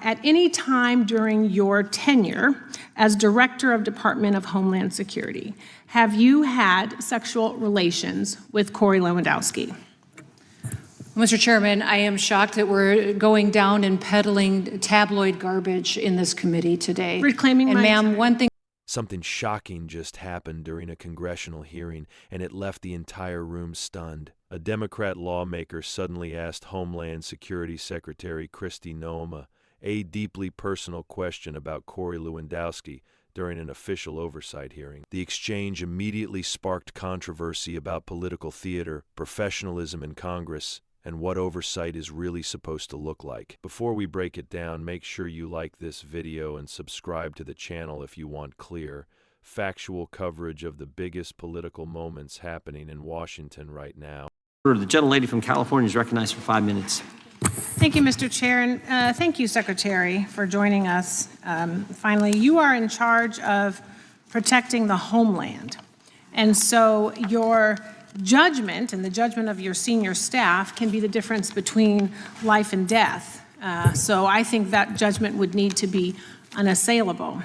At any time during your tenure as Director of Department of Homeland Security, have you had sexual relations with Corey Lewandowski? Mr. Chairman, I am shocked that we're going down and peddling tabloid garbage in this committee today. Reclaiming my ma'am, time. one thing. Something shocking just happened during a congressional hearing, and it left the entire room stunned. A Democrat lawmaker suddenly asked Homeland Security Secretary Kristi Noem a deeply personal question about Corey Lewandowski during an official oversight hearing. The exchange immediately sparked controversy about political theater, professionalism in Congress, and what oversight is really supposed to look like. Before we break it down, make sure you like this video and subscribe to the channel if you want clear, factual coverage of the biggest political moments happening in Washington right now. The gentlelady from California is recognized for 5 minutes. Thank you, Mr. Chair, and thank you, Secretary, for joining us. Finally, you are in charge of protecting the homeland, and so your judgment and the judgment of your senior staff can be the difference between life and death. So I think that judgment would need to be unassailable.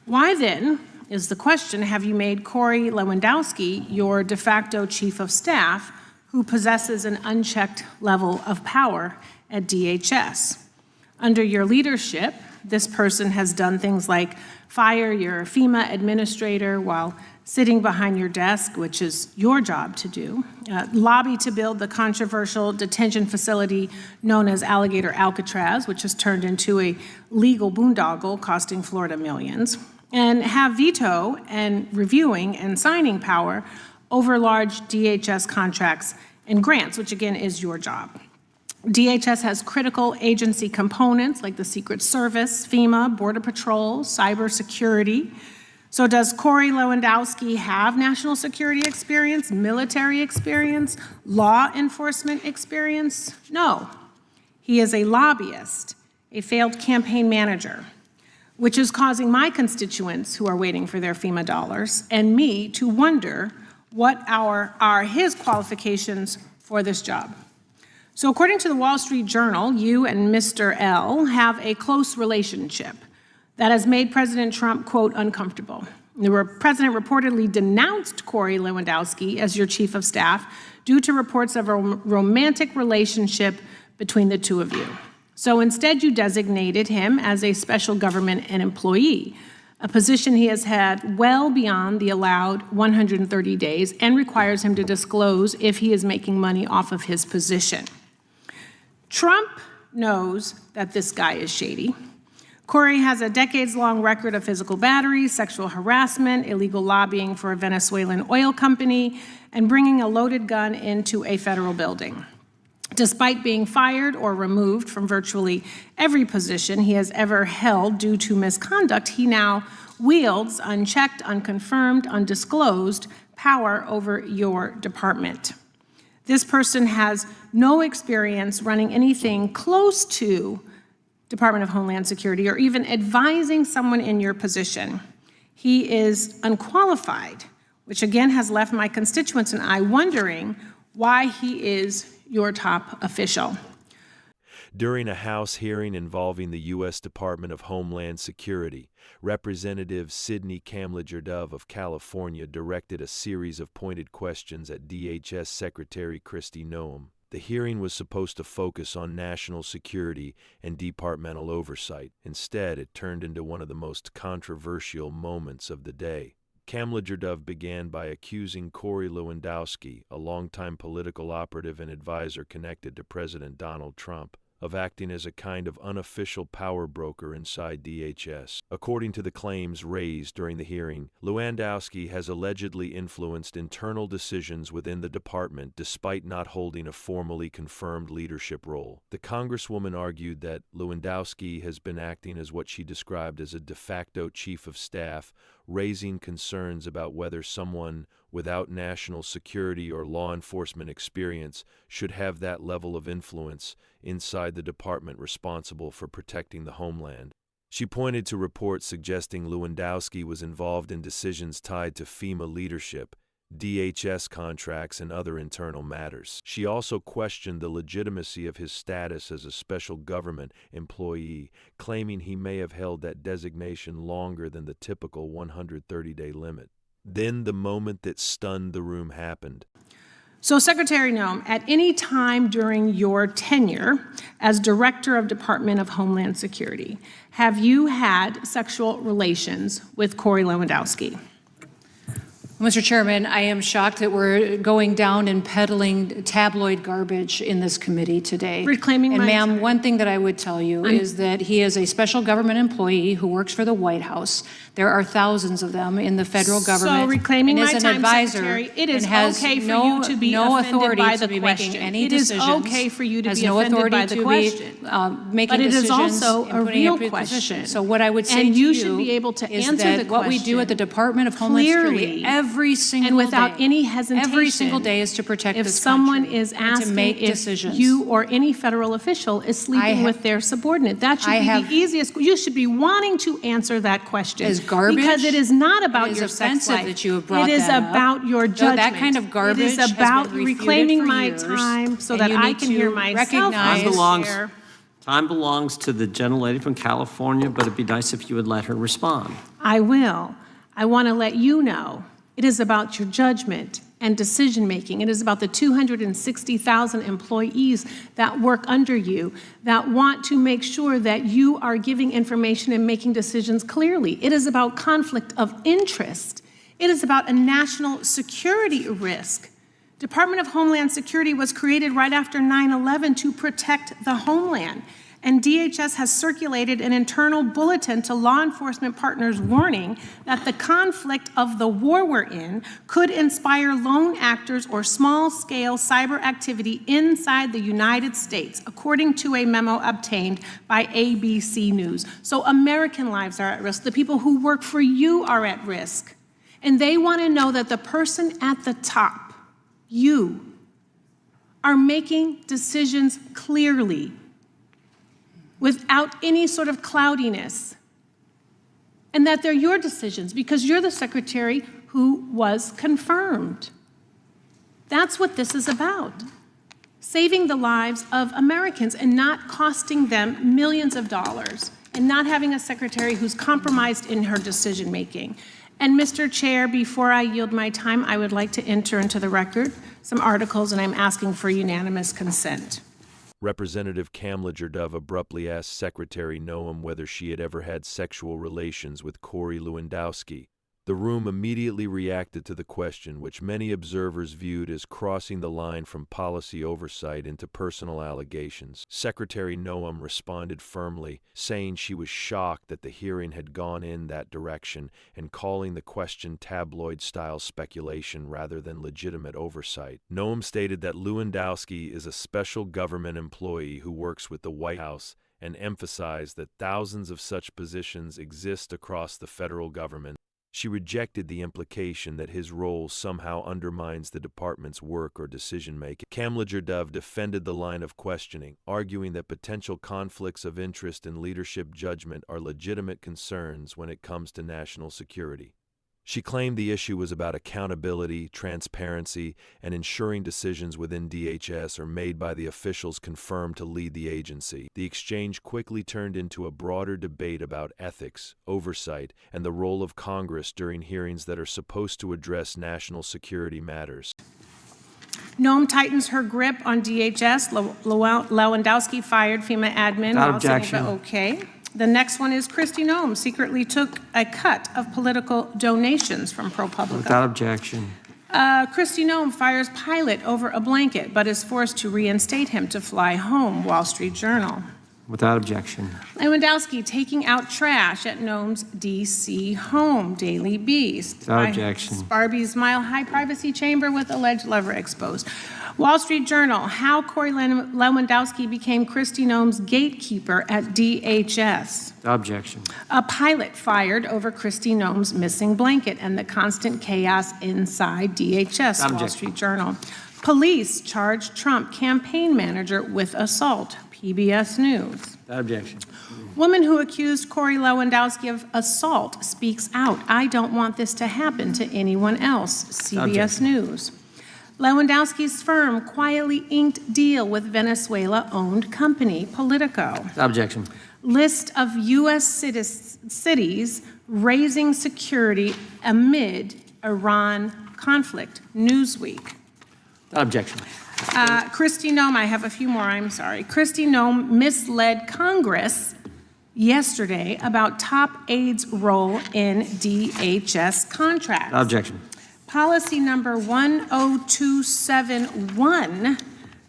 Why then, is the question, have you made Corey Lewandowski your de facto chief of staff who possesses an unchecked level of power at DHS? Under your leadership, this person has done things like fire your FEMA administrator while sitting behind your desk, which is your job to do, lobby to build the controversial detention facility known as Alligator Alcatraz, which has turned into a legal boondoggle costing Florida millions, and have veto and reviewing and signing power over large DHS contracts and grants, which again is your job. DHS has critical agency components like the Secret Service, FEMA, Border Patrol, cybersecurity. So does Corey Lewandowski have national security experience, military experience, law enforcement experience? No. He is a lobbyist, a failed campaign manager, which is causing my constituents who are waiting for their FEMA dollars and me to wonder what are his qualifications for this job. So according to the Wall Street Journal, you and Mr. L have a close relationship that has made President Trump, quote, uncomfortable. The president reportedly denounced Corey Lewandowski as your chief of staff due to reports of a romantic relationship between the two of you. So instead, you designated him as a special government employee, a position he has had well beyond the allowed 130 days and requires him to disclose if he is making money off of his position. Trump knows that this guy is shady. Corey has a decades-long record of physical battery, sexual harassment, illegal lobbying for a Venezuelan oil company, and bringing a loaded gun into a federal building. Despite being fired or removed from virtually every position he has ever held due to misconduct, he now wields unchecked, unconfirmed, undisclosed power over your department. This person has no experience running anything close to Department of Homeland Security or even advising someone in your position. He is unqualified, which again has left my constituents and I wondering why he is your top official. During a House hearing involving the U.S. Department of Homeland Security, Representative Sidney Kamlager-Dove of California directed a series of pointed questions at DHS Secretary Kristi Noem. The hearing was supposed to focus on national security and departmental oversight. Instead, it turned into one of the most controversial moments of the day. Kamlager-Dove began by accusing Corey Lewandowski, a longtime political operative and advisor connected to President Donald Trump, of acting as a kind of unofficial power broker inside DHS. According to the claims raised during the hearing, Lewandowski has allegedly influenced internal decisions within the department despite not holding a formally confirmed leadership role. The Congresswoman argued that Lewandowski has been acting as what she described as a de facto chief of staff, raising concerns about whether someone without national security or law enforcement experience should have that level of influence inside the department responsible for protecting the homeland. She pointed to reports suggesting Lewandowski was involved in decisions tied to FEMA leadership, DHS contracts, and other internal matters. She also questioned the legitimacy of his status as a special government employee, claiming he may have held that designation longer than the typical 130-day limit. Then the moment that stunned the room happened. So, Secretary Noem, at any time during your tenure as Director of Department of Homeland Security, have you had sexual relations with Corey Lewandowski? Mr. Chairman, I am shocked that we're going down and peddling tabloid garbage in this committee today. Reclaiming and my ma'am, time. one thing that I would tell you is that he is a special government employee who works for the White House. There are thousands of them in the federal government. So, reclaiming and my as time, an advisor, Secretary, it is and has okay for no, you to be no offended authority by to the be question. making any It is decisions. okay for you to has be no offended authority by the to question. be making But it is decisions also and a putting real up your question. position. So what I would say And to you should be able to is answer that the what we do at the question Department of Homeland Security clearly every single and without day, any hesitation. every single day is to protect If this someone country is and asking to make if decisions. you or any federal official is sleeping with their subordinate, that should be the easiest. You should be wanting to answer that question. Is garbage. Because it is not about It is your sex offensive life. that you have brought It is that up. about your So judgment. that kind of garbage It is has about been refuted reclaiming for my years, time so and that you I need can to hear myself. recognize- Time belongs to the gentlelady from California, but it'd be nice if you would let her respond. I will. I want to let you know it is about your judgment and decision-making. It is about the 260,000 employees that work under you that want to make sure that you are giving information and making decisions clearly. It is about conflict of interest. It is about a national security risk. Department of Homeland Security was created right after 9/11 to protect the homeland. And DHS has circulated an internal bulletin to law enforcement partners warning that the conflict of the war we're in could inspire lone actors or small-scale cyber activity inside the United States, according to a memo obtained by ABC News. So American lives are at risk. The people who work for you are at risk. And they want to know that the person at the top, you, are making decisions clearly, without any sort of cloudiness, and that they're your decisions because you're the secretary who was confirmed. That's what this is about. Saving the lives of Americans and not costing them millions of dollars and not having a secretary who's compromised in her decision-making. And Mr. Chair, before I yield my time, I would like to enter into the record some articles, and I'm asking for unanimous consent. Representative Kamlager-Dove abruptly asked Secretary Noem whether she had ever had sexual relations with Corey Lewandowski. The room immediately reacted to the question, which many observers viewed as crossing the line from policy oversight into personal allegations. Secretary Noem responded firmly, saying she was shocked that the hearing had gone in that direction and calling the question tabloid-style speculation rather than legitimate oversight. Noem stated that Lewandowski is a special government employee who works with the White House and emphasized that thousands of such positions exist across the federal government. She rejected the implication that his role somehow undermines the department's work or decision-making. Kamlager-Dove defended the line of questioning, arguing that potential conflicts of interest and leadership judgment are legitimate concerns when it comes to national security. She claimed the issue was about accountability, transparency, and ensuring decisions within DHS are made by the officials confirmed to lead the agency. The exchange quickly turned into a broader debate about ethics, oversight, and the role of Congress during hearings that are supposed to address national security matters. Noem tightens her grip on DHS. Lewandowski fired FEMA admin. Without while sitting- objection. Okay. The next one is Kristi Noem secretly took a cut of political donations from ProPublica. Without objection. Kristi Noem fires pilot over a blanket, but is forced to reinstate him to fly home, Wall Street Journal. Without objection. Lewandowski taking out trash at Noem's D.C. home, Daily Beast. Without objection. Barbie's Mile High privacy chamber with alleged lover exposed. Wall Street Journal, how Corey Lewandowski became Kristi Noem's gatekeeper at DHS. Without objection. A pilot fired over Kristi Noem's missing blanket and the constant chaos inside DHS, Without Wall objection. Street Journal. Police charged Trump campaign manager with assault, PBS News. Without objection. Woman who accused Corey Lewandowski of assault speaks out. I don't want this to happen to anyone else. CBS News. Lewandowski's firm quietly inked deal with Venezuela-owned company Politico. Objection. List of U.S. cities raising security amid Iran conflict. Newsweek. Objection. Kristi Noem, I have a few more, I'm sorry. Kristi Noem misled Congress yesterday about top aides' role in DHS contracts. Objection. Policy number 10271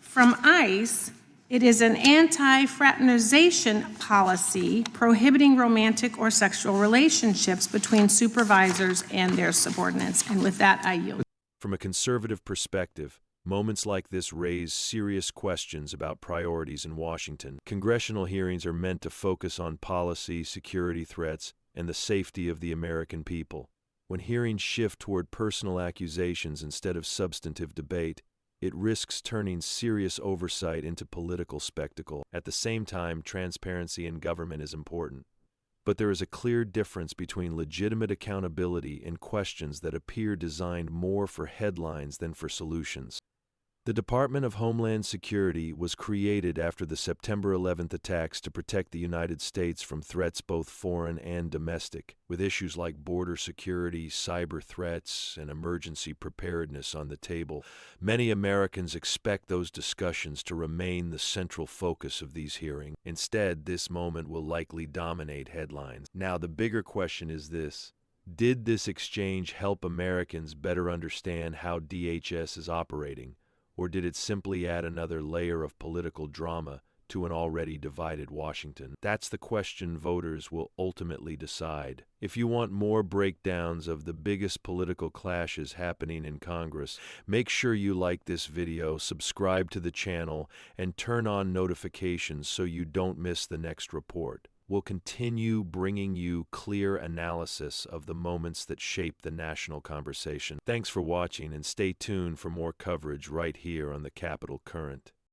from ICE, it is an anti-fraternization policy prohibiting romantic or sexual relationships between supervisors and their subordinates. And with that, I yield. From a conservative perspective, moments like this raise serious questions about priorities in Washington. Congressional hearings are meant to focus on policy, security threats, and the safety of the American people. When hearings shift toward personal accusations instead of substantive debate, it risks turning serious oversight into political spectacle. At the same time, transparency in government is important. But there is a clear difference between legitimate accountability and questions that appear designed more for headlines than for solutions. The Department of Homeland Security was created after the September 11th attacks to protect the United States from threats both foreign and domestic, with issues like border security, cyber threats, and emergency preparedness on the table. Many Americans expect those discussions to remain the central focus of these hearings. Instead, this moment will likely dominate headlines. Now, the bigger question is this: did this exchange help Americans better understand how DHS is operating? Or did it simply add another layer of political drama to an already divided Washington? That's the question voters will ultimately decide. If you want more breakdowns of the biggest political clashes happening in Congress, make sure you like this video, subscribe to the channel, and turn on notifications so you don't miss the next report. We'll continue bringing you clear analysis of the moments that shape the national conversation. Thanks for watching, and stay tuned for more coverage right here on the Capitol Current.